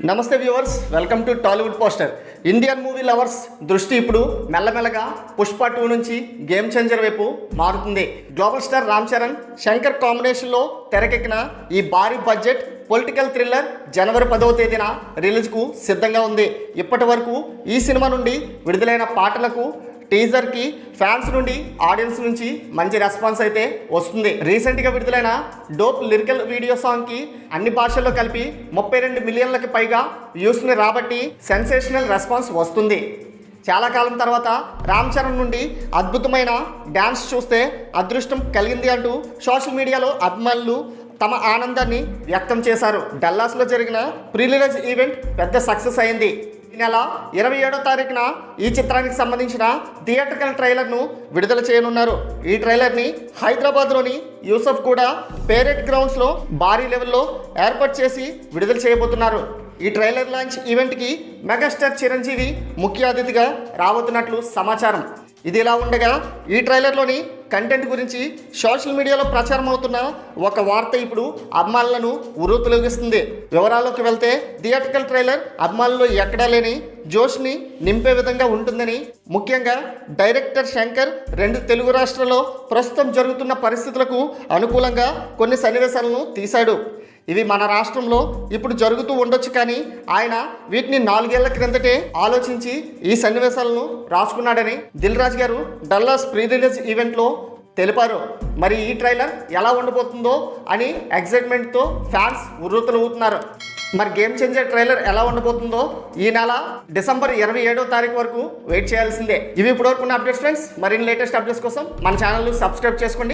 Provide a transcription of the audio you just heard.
నమస్తే viewers, welcome to Tollywood poster. Indian movie lovers దృష్టి ఇప్పుడు మెల్లమెల్లగా పుష్ప 2 నుంచి గేమ్ చేంజర్ వైపు మారుతుంది. గ్లోబల్ స్టార్ రామ్ చరణ్, శంకర్ కాంబినేషన్లో తెరకెక్కిన ఈ భారీ బడ్జెట్ పొలిటికల్ థ్రిల్లర్ జనవరి 10వ తేదీన రిలీజ్కు సిద్ధంగా ఉంది. ఇప్పటి వరకు ఈ సినిమా నుండి విడుదలైన పాటలకు, టీజర్కి ఫ్యాన్స్ నుండి, ఆడియన్స్ నుంచి మంచి రెస్పాన్స్ అయితే వస్తుంది. రీసెంట్గా విడుదలైన డోప్ లిరికల్ వీడియో సాంగ్కి అన్ని భాషల్లో కలిపి 32 మిలియన్లకు పైగా వ్యూస్ని రాబట్టి సెన్సేషనల్ రెస్పాన్స్ వస్తుంది. చాలా కాలం తర్వాత రామ్ చరణ్ నుండి అద్భుతమైన డ్యాన్స్ చూస్తే అదృష్టం కలిగింది అంటూ సోషల్ మీడియాలో అభిమానులు తమ ఆనందాన్ని వ్యక్తం చేశారు. డల్లాస్లో జరిగిన ప్రీ రిలీజ్ ఈవెంట్ పెద్ద సక్సెస్ అయింది. ఈ నెల 27వ తారీఖున ఈ చిత్రానికి సంబంధించిన థియేట్రికల్ ట్రైలర్ను విడుదల చేయనున్నారు. ఈ ట్రైలర్ని హైదరాబాద్లోని యూసఫ్ కూడా పేరెట్ గ్రౌండ్స్లో భారీ లెవెల్లో ఏర్పాటు చేసి విడుదల చేయబోతున్నారు. ఈ ట్రైలర్ లాంచ్ ఈవెంట్కి మెగాస్టార్ చిరంజీవి ముఖ్య అతిథిగా రాబోతున్నట్లు సమాచారం. ఇది ఇలా ఉండగా ఈ ట్రైలర్లోని కంటెంట్ గురించి సోషల్ మీడియాలో ప్రచారం అవుతున్న ఒక వార్త ఇప్పుడు అభిమానులను ఉర్రూతలూగిస్తుంది. వివరాల్లోకి వెళ్తే థియేట్రికల్ ట్రైలర్ అభిమానుల్లో ఎక్కడా లేని జోష్ని నింపే విధంగా ఉంటుందని, ముఖ్యంగా డైరెక్టర్ శంకర్ 2 తెలుగు రాష్ట్రాల్లో ప్రస్తుతం జరుగుతున్న పరిస్థితులకు అనుకూలంగా కొన్ని సన్నివేశాలను తీశాడు. ఇవి మన రాష్ట్రంలో ఇప్పుడు జరుగుతూ ఉండొచ్చు, కానీ ఆయన వీటిని 4 ఏళ్ల క్రిందటే ఆలోచించి ఈ సన్నివేశాలను రాసుకున్నాడని దిల్ రాజు గారు డల్లాస్ ప్రీ రిలీజ్ ఈవెంట్లో తెలిపారు. మరి ఈ ట్రైలర్ ఎలా ఉండబోతుందో అని ఎగ్జైట్మెంట్తో ఫ్యాన్స్ ఉర్రూతలూగుతున్నారు. మరి గేమ్ చేంజర్ ట్రైలర్ ఎలా ఉండబోతుందో ఈ నెల డిసెంబర్ 27వ తారీఖు వరకు వెయిట్ చేయాల్సిందే. ఇవి ఇప్పటివరకు ఉన్న అప్డేట్స్ ఫ్రెండ్స్. మరిన్ని లేటెస్ట్ అప్డేట్స్ కోసం మన ఛానల్ని సబ్స్క్రైబ్ చేసుకోండి.